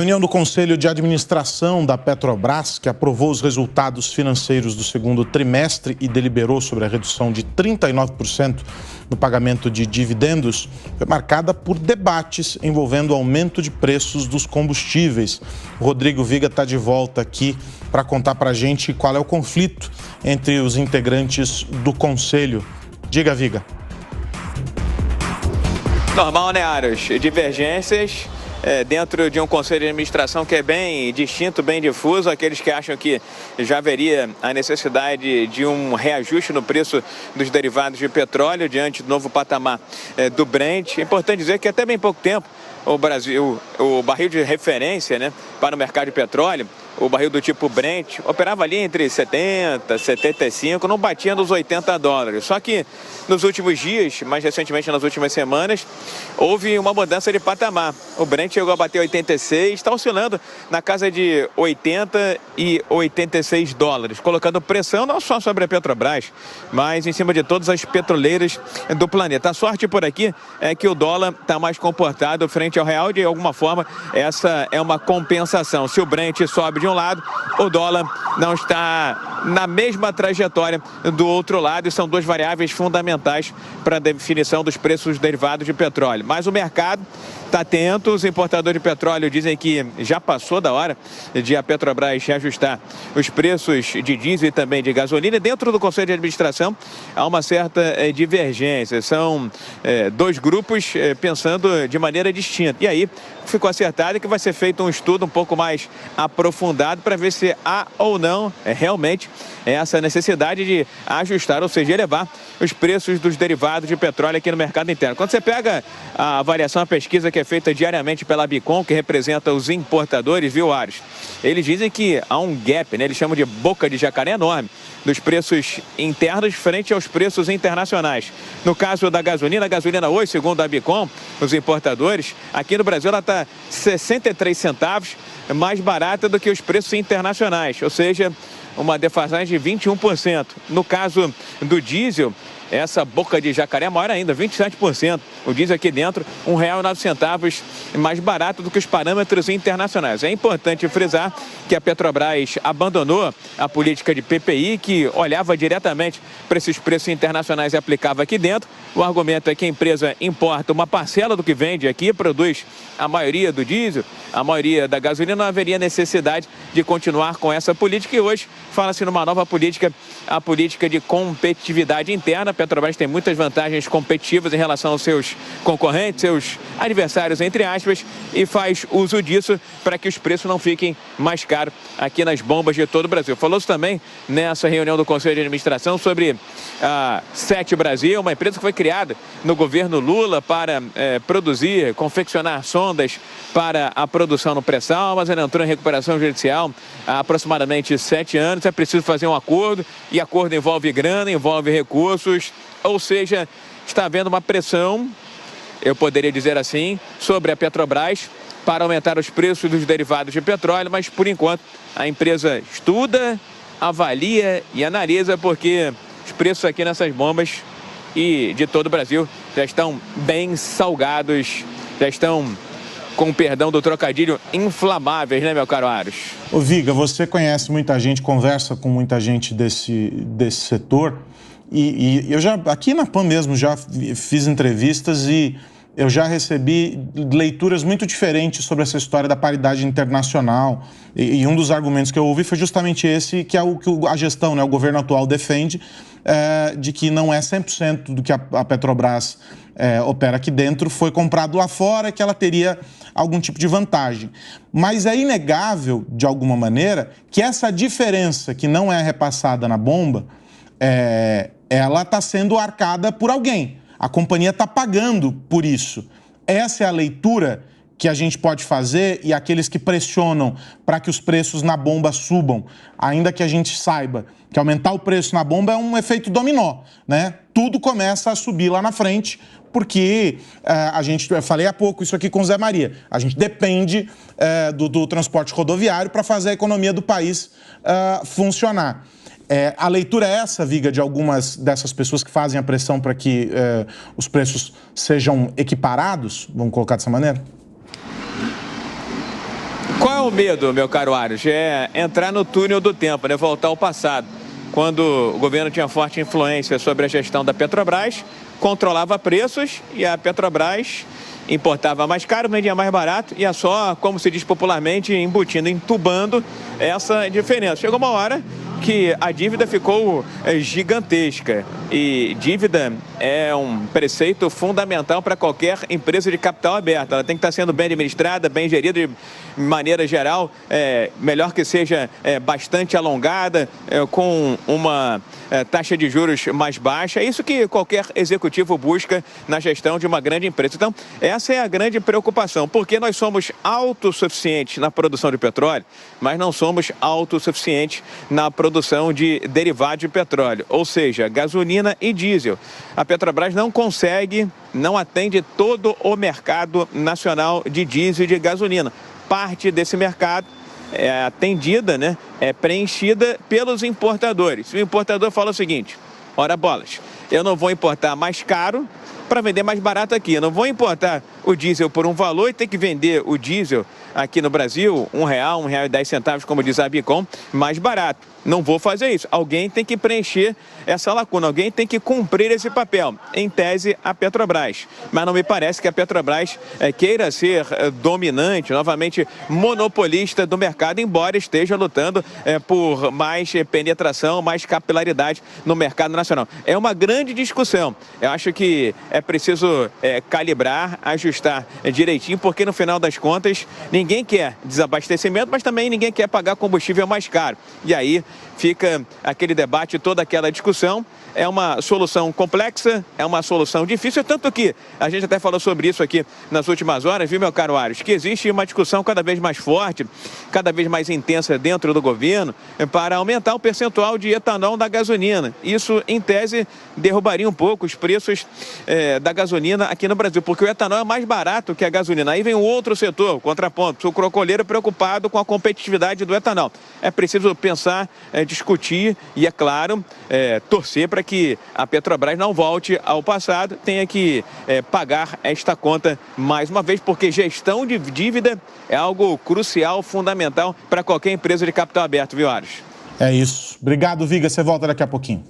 Reunião do Conselho de Administração da Petrobras, que aprovou os resultados financeiros do segundo trimestre e deliberou sobre a redução de 39% no pagamento de dividendos, foi marcada por debates envolvendo o aumento de preços dos combustíveis. O Rodrigo Viga está de volta aqui para contar para a gente qual é o conflito entre os integrantes do Conselho. Diga, Viga. Normal, né, Aros? Divergências dentro de um conselho de administração que é bem distinto, bem difuso. Aqueles que acham que já haveria a necessidade de um reajuste no preço dos derivados de petróleo diante do novo patamar do Brent. É importante dizer que até bem pouco tempo o barril de referência, né, para o mercado de petróleo, o barril do tipo Brent, operava ali entre 70, 75, não batia nos $80. Só que nos últimos dias, mais recentemente nas últimas semanas, houve uma mudança de patamar. O Brent chegou a bater 86, está oscilando na casa de 80 e 86 dólares, colocando pressão não só sobre a Petrobras, mas em cima de todas as petroleiras do planeta. A sorte por aqui é que o dólar está mais comportado frente ao real, de alguma forma essa é uma compensação. Se o Brent sobe de um lado, o dólar não está na mesma trajetória do outro lado, e são duas variáveis fundamentais para a definição dos preços derivados de petróleo. Mas o mercado está atento, os importadores de petróleo dizem que já passou da hora de a Petrobras reajustar os preços de diesel e também de gasolina. E dentro do Conselho de Administração há uma certa divergência, são dois grupos pensando de maneira distinta. E aí ficou acertado que vai ser feito um estudo um pouco mais aprofundado para ver se há ou não realmente essa necessidade de ajustar, ou seja, elevar os preços dos derivados de petróleo aqui no mercado interno. Quando você pega a avaliação, a pesquisa que é feita diariamente pela Bicom, que representa os importadores, viu, Ares? Eles dizem que há um gap, né? Eles chamam de boca de jacaré enorme, dos preços internos frente aos preços internacionais. No caso da gasolina, a gasolina hoje, segundo a Bicom, os importadores, aqui no Brasil ela está 63 centavos mais barata do que os preços internacionais, ou seja, uma defasagem de 21%. No caso do diesel, essa boca de jacaré é maior ainda, 27%. O diesel aqui dentro, R$ 1,09 mais barato do que os parâmetros internacionais. É importante frisar que a Petrobras abandonou a política de PPI, que olhava diretamente para esses preços internacionais e aplicava aqui dentro. O argumento é que a empresa importa uma parcela do que vende aqui, produz a maioria do diesel, a maioria da gasolina, não haveria necessidade de continuar com essa política. E hoje fala-se numa nova política, a política de competitividade interna. A Petrobras tem muitas vantagens competitivas em relação aos seus concorrentes, seus adversários, entre aspas, e faz uso disso para que os preços não fiquem mais caros aqui nas bombas de todo o Brasil. Falou-se também nessa reunião do Conselho de Administração sobre a Sete Brasil, uma empresa que foi criada no governo Lula para produzir, confeccionar sondas para a produção no pré-sal, mas ela entrou em recuperação judicial há aproximadamente 7 anos. É preciso fazer um acordo, e acordo envolve grana, envolve recursos, ou seja, está havendo uma pressão, eu poderia dizer assim, sobre a Petrobras para aumentar os preços dos derivados de petróleo, mas por enquanto a empresa estuda, avalia e analisa, porque os preços aqui nessas bombas e de todo o Brasil já estão bem salgados, já estão, com o perdão do trocadilho, inflamáveis, né, meu caro Aros? Ô Viga, você conhece muita gente, conversa com muita gente desse setor, e eu já, aqui na PAN mesmo, já fiz entrevistas e eu já recebi leituras muito diferentes sobre essa história da paridade internacional, e um dos argumentos que eu ouvi foi justamente esse, que é o que a gestão, né, o governo atual defende, de que não é 100% do que a Petrobras opera aqui dentro foi comprado lá fora, que ela teria algum tipo de vantagem. Mas é inegável, de alguma maneira, que essa diferença que não é repassada na bomba, ela está sendo arcada por alguém. A companhia está pagando por isso. Essa é a leitura que a gente pode fazer, e aqueles que pressionam para que os preços na bomba subam, ainda que a gente saiba que aumentar o preço na bomba é um efeito dominó, né? Tudo começa a subir lá na frente, porque eu falei há pouco isso aqui com o Zé Maria, a gente depende do transporte rodoviário para fazer a economia do país funcionar. A leitura é essa, Viga, de algumas dessas pessoas que fazem a pressão para que os preços sejam equiparados? Vamos colocar dessa maneira? O medo, meu caro Aros, é entrar no túnel do tempo, né? Voltar ao passado. Quando o governo tinha forte influência sobre a gestão da Petrobras, controlava preços e a Petrobras importava mais caro, vendia mais barato e é só, como se diz popularmente, embutindo, entubando essa diferença. Chegou uma hora que a dívida ficou gigantesca e dívida é um preceito fundamental para qualquer empresa de capital aberto. Ela tem que estar sendo bem administrada, bem gerida de maneira geral, melhor que seja bastante alongada, com uma taxa de juros mais baixa. É isso que qualquer executivo busca na gestão de uma grande empresa. Então, essa é a grande preocupação, porque nós somos autossuficientes na produção de petróleo, mas não somos autossuficientes na produção de derivados de petróleo, ou seja, gasolina e diesel. A Petrobras não consegue, não atende todo o mercado nacional de diesel e de gasolina. Parte desse mercado é atendida, né, é preenchida pelos importadores. O importador fala o seguinte: ora bolas, eu não vou importar mais caro para vender mais barato aqui. Eu não vou importar o diesel por um valor e ter que vender o diesel aqui no Brasil, R$1, R$1,10, como diz a Bicom, mais barato. Não vou fazer isso. Alguém tem que preencher essa lacuna, alguém tem que cumprir esse papel. Em tese, a Petrobras. Mas não me parece que a Petrobras queira ser dominante, novamente monopolista do mercado, embora esteja lutando por mais penetração, mais capilaridade no mercado nacional. É uma grande discussão. Eu acho que é preciso calibrar, ajustar direitinho, porque no final das contas ninguém quer desabastecimento, mas também ninguém quer pagar combustível mais caro. E aí fica aquele debate, toda aquela discussão. É uma solução complexa, é uma solução difícil, tanto que a gente até falou sobre isso aqui nas últimas horas, viu, meu caro Aros, que existe uma discussão cada vez mais forte, cada vez mais intensa dentro do governo para aumentar o percentual de etanol da gasolina. Isso, em tese, derrubaria um pouco os preços da gasolina aqui no Brasil, porque o etanol é mais barato que a gasolina. Aí vem um outro setor, o contraponto, o crocoleiro preocupado com a competitividade do etanol. É preciso pensar, discutir e, é claro, torcer para que a Petrobras não volte ao passado, tenha que pagar esta conta mais uma vez, porque gestão de dívida é algo crucial, fundamental para qualquer empresa de capital aberto, viu, Aros? É isso. Obrigado, Viga. Você volta daqui a pouquinho.